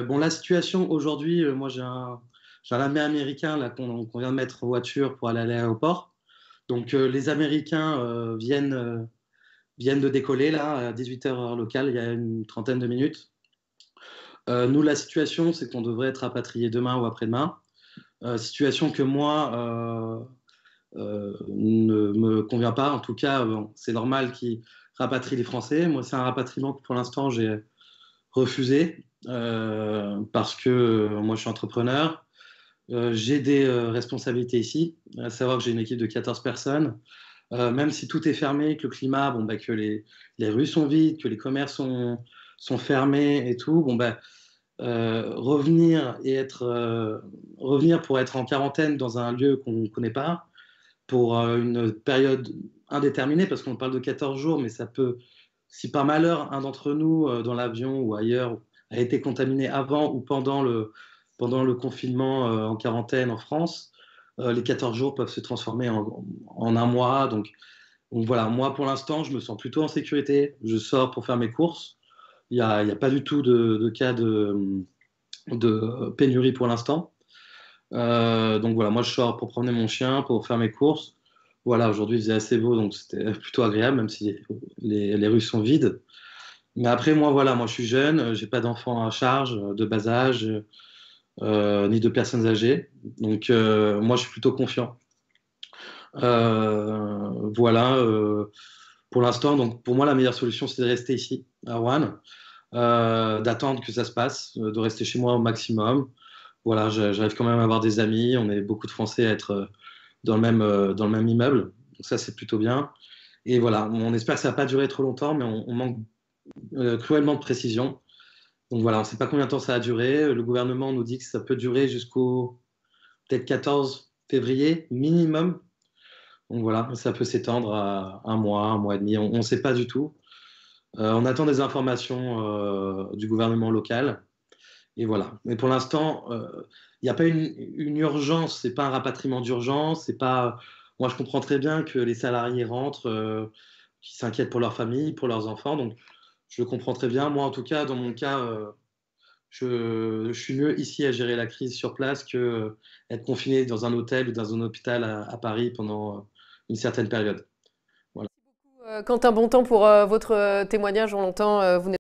Bon, la situation aujourd'hui, moi j'ai un ami américain là qu'on vient de mettre en voiture pour aller à l'aéroport. Donc les Américains viennent de décoller là à 18 h heure locale, il y a une trentaine de minutes. Nous, la situation, c'est qu'on devrait être rapatrié demain ou après-demain. Situation que moi ne me convient pas. En tout cas, bon, c'est normal qu'ils rapatrient les Français. Moi, c'est un rapatriement que pour l'instant j'ai refusé parce que moi je suis entrepreneur. J'ai des responsabilités ici, à savoir que j'ai une équipe de 14 personnes. Même si tout est fermé, que le climat, bon, bah, que les rues sont vides, que les commerces sont fermés et tout, bon, bah, revenir pour être en quarantaine dans un lieu qu'on ne connaît pas, pour une période indéterminée, parce qu'on parle de 14 jours, mais ça peut, si par malheur un d'entre nous dans l'avion ou ailleurs a été contaminé avant ou pendant le confinement en quarantaine en France, les 14 jours peuvent se transformer en un mois. Donc voilà, moi pour l'instant, je me sens plutôt en sécurité. Je sors pour faire mes courses. Il y a pas du tout de cas de pénurie pour l'instant. Donc voilà, moi je sors pour promener mon chien, pour faire mes courses. Voilà, aujourd'hui il faisait assez beau, donc c'était plutôt agréable, même si les rues sont vides. Mais après, moi voilà, moi je suis jeune, j'ai pas d'enfants à charge de bas âge, ni de personnes âgées. Donc moi je suis plutôt confiant. Voilà, pour l'instant, donc pour moi la meilleure solution c'est de rester ici, à Rouen, d'attendre que ça se passe, de rester chez moi au maximum. Voilà, j'arrive quand même à avoir des amis. On est beaucoup de Français à être dans le même immeuble. Donc ça, c'est plutôt bien. Et voilà, on espère que ça va pas durer trop longtemps, mais on manque cruellement de précision. Donc voilà, on ne sait pas combien de temps ça va durer. Le gouvernement nous dit que ça peut durer jusqu'au peut-être 14 février minimum. Donc voilà, ça peut s'étendre à un mois et demi. On ne sait pas du tout. On attend des informations du gouvernement local. Et voilà. Mais pour l'instant, il n'y a pas une urgence, c'est pas un rapatriement d'urgence, c'est pas. Moi, je comprends très bien que les salariés rentrent, qui s'inquiètent pour leur famille, pour leurs enfants. Donc, je le comprends très bien. Moi, en tout cas, dans mon cas, je suis mieux ici à gérer la crise sur place que être confiné dans un hôtel ou dans un hôpital à Paris pendant une certaine période. Voilà. Quentin Bontemps, pour votre témoignage. On l'entend, vous n'êtes